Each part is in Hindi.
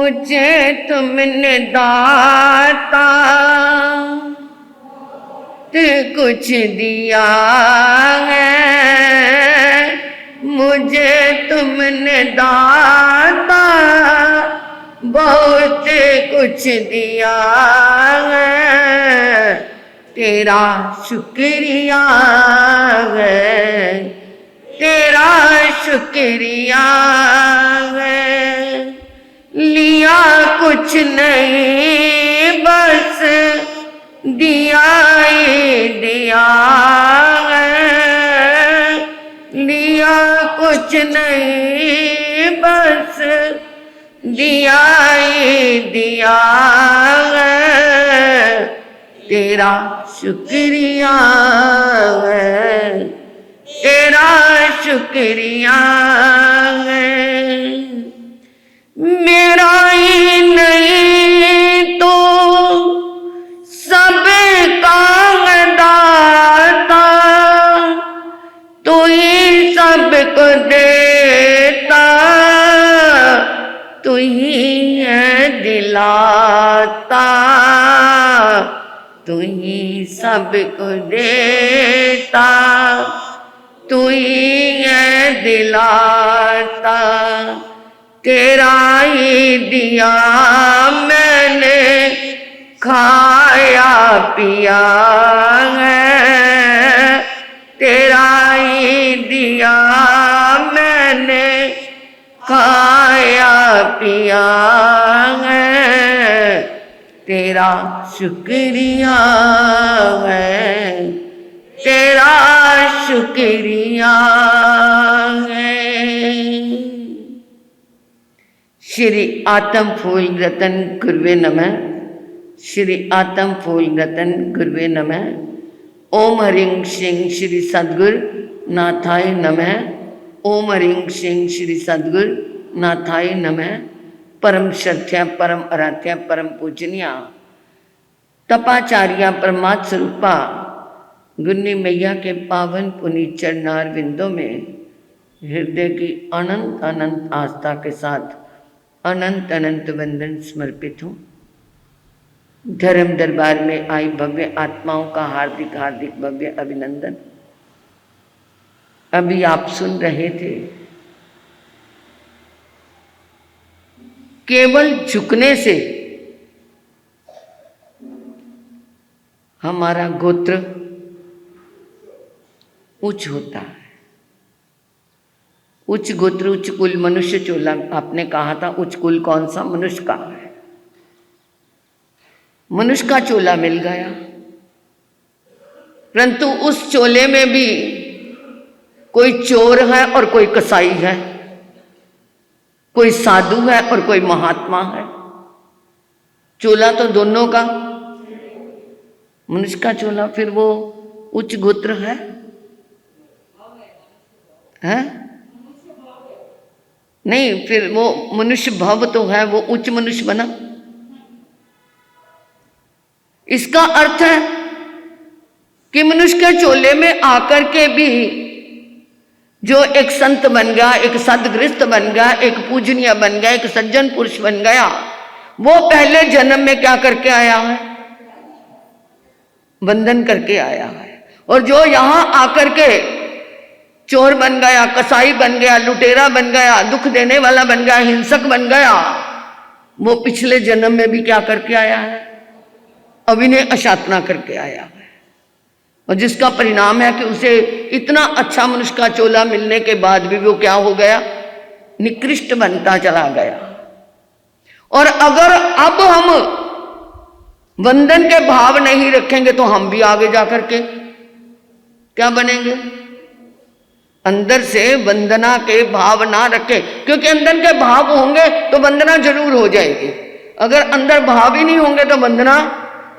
मुझे तुमने दाता कुछ दिया है, मुझे तुमने दाता बहुत कुछ दिया है, तेरा शुक्रिया है, तेरा शुक्रिया है। लिया कुछ नहीं बस दिया ही दिया है, लिया कुछ नहीं बस दिया ही दिया है, तेरा शुक्रिया है, तेरा शुक्रिया है। मेरा ही नहीं तो सबका दाता, तू ही सबको देता, तू ही है दिलाता, तू ही सबको देता, तू ही है दिलाता। तेरा ही दिया मैंने खाया पिया है, तेरा ही दिया मैंने खाया पिया है, तेरा शुक्रिया है, तेरा शुक्रिया है। श्री आत्म फूल रतन गुरुवे नमः, श्री आत्म फूल रतन गुरुवे नमः। ओम हरिं सिंह श्री सद्गुरु नाथाय नमः, ओम हरिं सिंह श्री सद्गुरु नाथाय नमः। परम श्रद्धा परम आराध्या परम पूजनिया तपाचार्या परमात्म स्वरूपा गुन्नी मैया के पावन पुनीत चरणार विंदों में हृदय की अनंत अनंत आस्था के साथ अनंत अनंत वंदन समर्पित हूँ। धर्म दरबार में आई भव्य आत्माओं का हार्दिक हार्दिक भव्य अभिनंदन। अभी आप सुन रहे थे, केवल झुकने से हमारा गोत्र उच्च होता है। उच्च गोत्र उच्च कुल मनुष्य चोला, आपने कहा था उच्च कुल कौन सा? मनुष्य का है। मनुष्य का चोला मिल गया, परंतु उस चोले में भी कोई चोर है और कोई कसाई है, कोई साधु है और कोई महात्मा है। चोला तो दोनों का, मनुष्य का चोला, फिर वो उच्च गोत्र है? नहीं, फिर वो मनुष्य भव तो है, वो उच्च मनुष्य बना। इसका अर्थ है कि मनुष्य के चोले में आकर के भी जो एक संत बन गया, एक सदगृहस्थ बन गया, एक पूजनीय बन गया, एक सज्जन पुरुष बन गया, वो पहले जन्म में क्या करके आया है? बंधन करके आया है। और जो यहां आकर के चोर बन गया, कसाई बन गया, लुटेरा बन गया, दुख देने वाला बन गया, हिंसक बन गया, वो पिछले जन्म में भी क्या करके आया है? अभिनय अशातना करके आया है। और जिसका परिणाम है कि उसे इतना अच्छा मनुष्य का चोला मिलने के बाद भी वो क्या हो गया? निकृष्ट बनता चला गया। और अगर अब हम बंधन के भाव नहीं रखेंगे तो हम भी आगे जाकर के क्या बनेंगे? अंदर से वंदना के भाव ना रखें, क्योंकि अंदर के भाव होंगे तो वंदना जरूर हो जाएगी। अगर अंदर भाव ही नहीं होंगे तो वंदना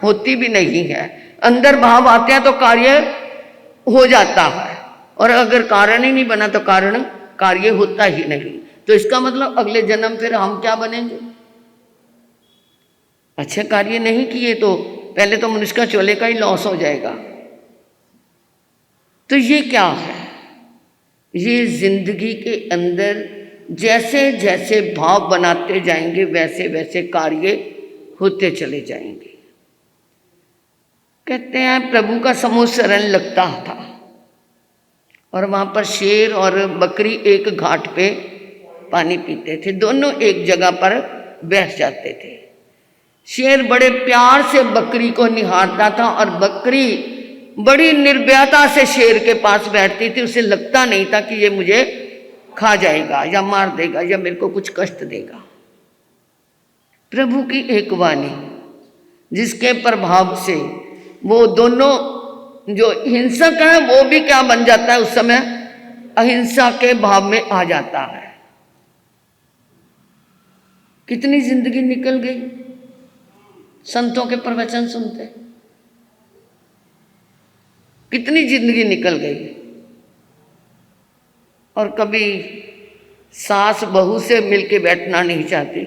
होती भी नहीं है। अंदर भाव आते हैं तो कार्य हो जाता है, और अगर कारण ही नहीं बना तो कार्य होता ही नहीं। तो इसका मतलब अगले जन्म फिर हम क्या बनेंगे? अच्छे कार्य नहीं किए तो पहले तो मनुष्य का चोले का ही लॉस हो जाएगा। तो ये क्या है? ये जिंदगी के अंदर जैसे जैसे भाव बनाते जाएंगे वैसे वैसे कार्य होते चले जाएंगे। कहते हैं प्रभु का समूह शरण लगता था और वहाँ पर शेर और बकरी एक घाट पे पानी पीते थे, दोनों एक जगह पर बैठ जाते थे। शेर बड़े प्यार से बकरी को निहारता था और बकरी बड़ी निर्भयता से शेर के पास बैठती थी। उसे लगता नहीं था कि ये मुझे खा जाएगा या मार देगा या मेरे को कुछ कष्ट देगा। प्रभु की एक वाणी जिसके प्रभाव से वो दोनों जो हिंसक है वो भी क्या बन जाता है, उस समय अहिंसा के भाव में आ जाता है। कितनी जिंदगी निकल गई संतों के प्रवचन सुनते, कितनी जिंदगी निकल गई। और कभी सास बहू से मिलके बैठना नहीं चाहती,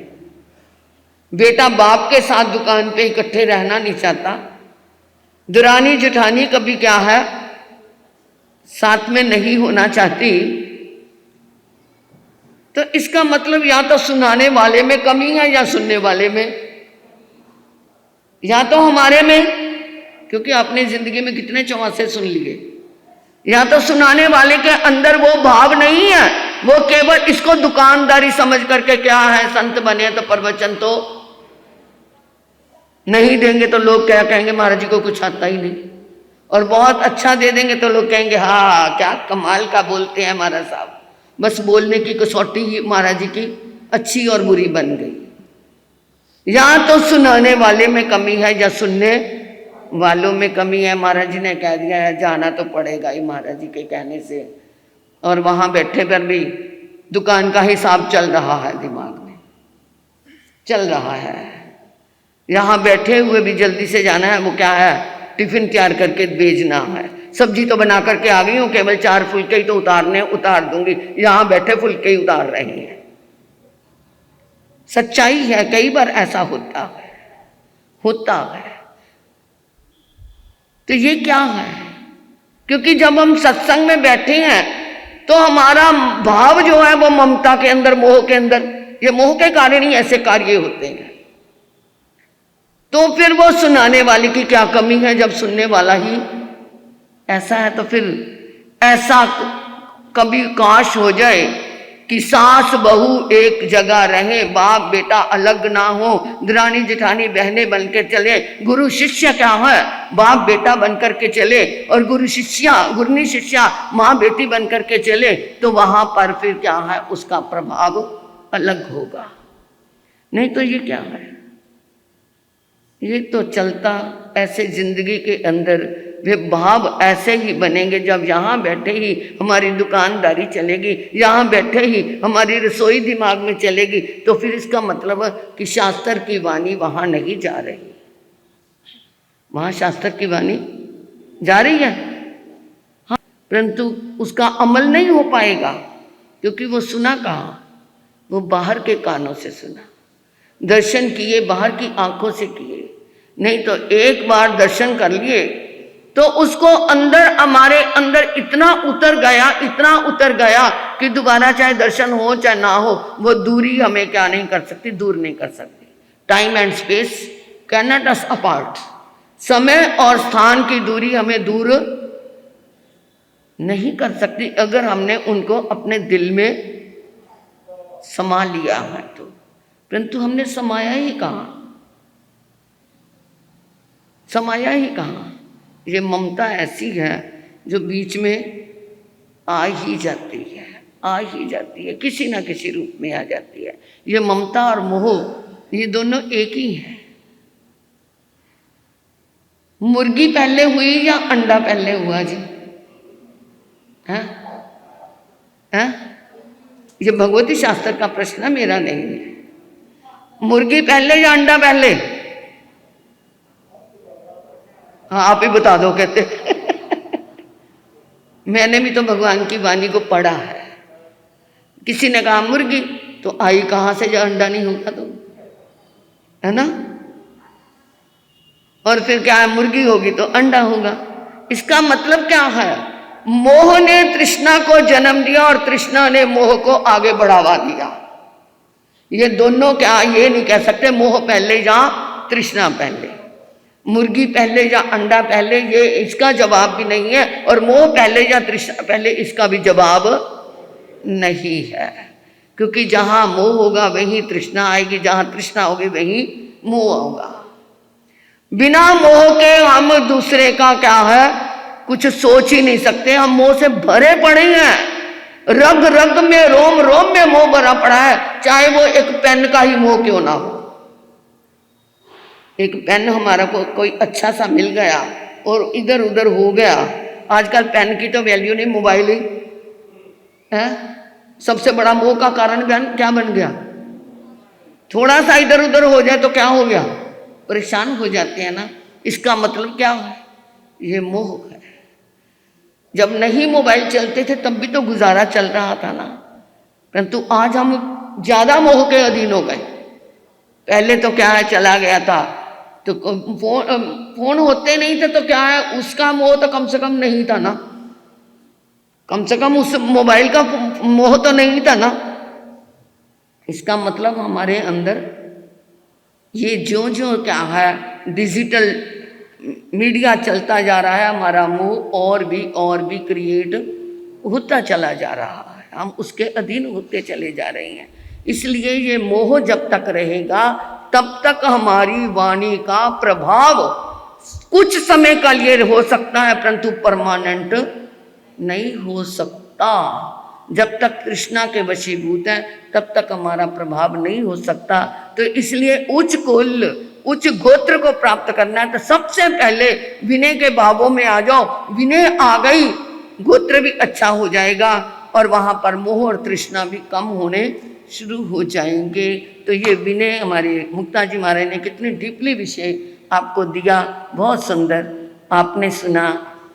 बेटा बाप के साथ दुकान पे इकट्ठे रहना नहीं चाहता, दुरानी जेठानी कभी क्या है साथ में नहीं होना चाहती। तो इसका मतलब या तो सुनाने वाले में कमी है या सुनने वाले में, या तो हमारे में, क्योंकि आपने जिंदगी में कितने चौमासे सुन लिए, या तो सुनाने वाले के अंदर वो भाव नहीं है, वो केवल इसको दुकानदारी समझ करके क्या है संत बने तो प्रवचन तो नहीं देंगे तो लोग क्या कहेंगे महाराज जी को कुछ आता ही नहीं, और बहुत अच्छा दे देंगे तो लोग कहेंगे हाँ क्या कमाल का बोलते हैं महाराज साहब, बस बोलने की कसौटी ही महाराज जी की अच्छी और बुरी बन गई। या तो सुनाने वाले में कमी है या सुनने वालों में कमी है। महाराज जी ने कह दिया है जाना तो पड़ेगा ही महाराज जी के कहने से, और वहां बैठे पर भी दुकान का हिसाब चल रहा है, दिमाग में चल रहा है। यहाँ बैठे हुए भी जल्दी से जाना है, वो क्या है टिफिन तैयार करके भेजना है, सब्जी तो बना करके आ गई हूँ, केवल 4 फुलके ही तो उतारने उतार दूंगी, यहाँ बैठे फुलके ही उतार रही हैं। सच्चाई है, कई बार ऐसा होता है। तो ये क्या है, क्योंकि जब हम सत्संग में बैठे हैं तो हमारा भाव जो है वो ममता के अंदर, मोह के अंदर, ये मोह के कारण ही ऐसे कार्य होते हैं। तो फिर वो सुनाने वाले की क्या कमी है जब सुनने वाला ही ऐसा है। तो फिर ऐसा कभी काश हो जाए कि सास बहू एक जगह रहे, बाप बेटा अलग ना हो, दरानी जेठानी बहने बन के चले, गुरु शिष्य क्या है बाप बेटा बन करके चले, और गुरनी शिष्या माँ बेटी बन करके चले, तो वहां पर फिर क्या है उसका प्रभाव अलग होगा। नहीं तो ये क्या है, ये तो चलता ऐसे जिंदगी के अंदर वे भाव ऐसे ही बनेंगे। जब यहाँ बैठे ही हमारी दुकानदारी चलेगी, यहाँ बैठे ही हमारी रसोई दिमाग में चलेगी, तो फिर इसका मतलब है कि शास्त्र की वाणी वहाँ नहीं जा रही, वहाँ शास्त्र की वाणी जा रही है हाँ, परंतु उसका अमल नहीं हो पाएगा, क्योंकि वो सुना कहाँ, वो बाहर के कानों से सुना, दर्शन किए बाहर की आंखों से किए। नहीं तो एक बार दर्शन कर लिए तो उसको अंदर, हमारे अंदर इतना उतर गया कि दोबारा चाहे दर्शन हो चाहे ना हो, वो दूरी हमें क्या नहीं कर सकती, दूर नहीं कर सकती। Time and space can not us apart, समय और स्थान की दूरी हमें दूर नहीं कर सकती अगर हमने उनको अपने दिल में समा लिया है तो। परंतु हमने समाया ही कहाँ, समाया ही कहाँ। ये ममता ऐसी है जो बीच में आ ही जाती है, किसी ना किसी रूप में आ जाती है। ये ममता और मोह ये दोनों एक ही हैं। मुर्गी पहले हुई या अंडा पहले हुआ जी? हैं? ये भगवती शास्त्र का प्रश्न है, मेरा नहीं है। मुर्गी पहले या अंडा पहले? हाँ आप ही बता दो कहते मैंने भी तो भगवान की वाणी को पढ़ा है। किसी ने कहा मुर्गी, तो आई कहाँ से जो अंडा नहीं होगा, तो है ना। और फिर क्या है, मुर्गी होगी तो अंडा होगा। इसका मतलब क्या है मोह ने तृष्णा को जन्म दिया और तृष्णा ने मोह को आगे बढ़ावा दिया। ये दोनों क्या, ये नहीं कह सकते मोह पहले या तृष्णा पहले, मुर्गी पहले या अंडा पहले, ये इसका जवाब भी नहीं है, और मोह पहले या तृष्णा पहले, इसका भी जवाब नहीं है। क्योंकि जहां मोह होगा वहीं तृष्णा आएगी, जहां तृष्णा होगी वहीं मोह होगा। बिना मोह के हम दूसरे का क्या है कुछ सोच ही नहीं सकते। हम मोह से भरे पड़े हैं, रग रग में रोम रोम में मोह भरा पड़ा है, चाहे वो एक पेन का ही मोह क्यों ना हो। एक पेन हमारा को कोई अच्छा सा मिल गया और इधर उधर हो गया, आजकल पेन की तो वैल्यू नहीं, मोबाइल ही है सबसे बड़ा मोह का कारण। क्या बन गया, थोड़ा सा इधर उधर हो जाए तो क्या हो गया, परेशान हो जाते हैं ना। इसका मतलब क्या है, ये मोह है। जब नहीं मोबाइल चलते थे तब भी तो गुजारा चल रहा था ना, परंतु आज हम ज्यादा मोह के अधीन हो गए। पहले तो क्या है, चला गया था तो फोन होते नहीं थे तो क्या है, उसका मोह तो कम से कम नहीं था ना, कम से कम उस मोबाइल का मोह तो नहीं था ना। इसका मतलब हमारे अंदर ये जो जो क्या है डिजिटल मीडिया चलता जा रहा है, हमारा मोह और भी क्रिएट होता चला जा रहा है, हम उसके अधीन होते चले जा रहे हैं। इसलिए ये मोह जब तक रहेगा तब तक हमारी वाणी का प्रभाव कुछ समय का लिए हो सकता है, परंतु परमानेंट नहीं हो सकता। जब तक तृष्णा के वशीभूत है तब तक हमारा प्रभाव नहीं हो सकता। तो इसलिए उच्च कुल उच्च गोत्र को प्राप्त करना है तो सबसे पहले विनय के भावों में आ जाओ। विनय आ गई, गोत्र भी अच्छा हो जाएगा और वहां पर मोह और तृष्णा भी कम होने शुरू हो जाएंगे। तो ये विनय हमारे मुक्ता जी महाराज ने कितने डीपली विषय आपको दिया, बहुत सुंदर आपने सुना।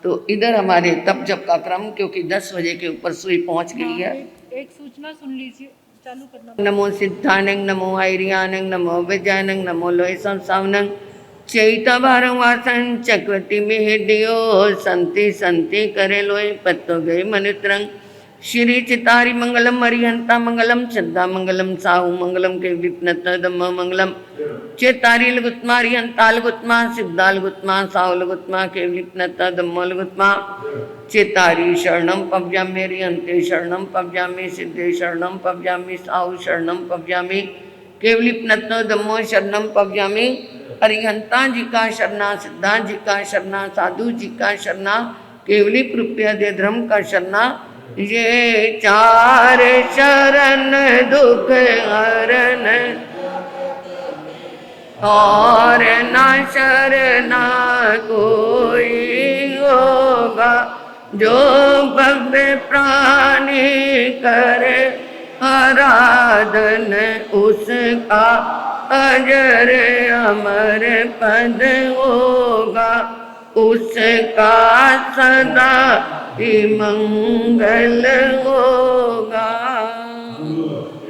तो इधर हमारे तप जप का क्रम, क्योंकि 10 बजे के ऊपर सुई पहुंच गई है। एक सूचना सुन लीजिए, चालू करना। नमो सिद्धानंग नमो आयरियानंग नमो विजयानंग नमो लोय संसावनंग चैता भारं वासन चक्रवर्ती में दियो संति संति करे लोय पत्तो गए मनुत्रंग श्री चितारी मंगलम अरिहंता मंगलम श्रद्धा मंगलम साहु मंगलम के विपनत दम्म मंगलम चेतारी लगुत्मा अरिहंता लगुत्मा सिद्धा लगुत्मा साहु लगुत्मा के विपनत दम्म लगुत्मा चेतारी शरणम पव्यामि अरिहंते शरणम पव्यामि सिद्धे शरणम पव्यामि साहु शरणम पव्यामि केवलिपनत दम्मो शरणम पव्यामि। अरिहंता जी का शरणा, सिद्धा जी का शरणा, साधु जी का शरणा, केवली रुपया दे धर्म का शरणा। ये चार शरण दुख हरण और न शरणा कोई होगा, जो भक्त प्राणी करे आराधन उसका अजर अमर पद होगा, उसका सदा ही मंगल होगा।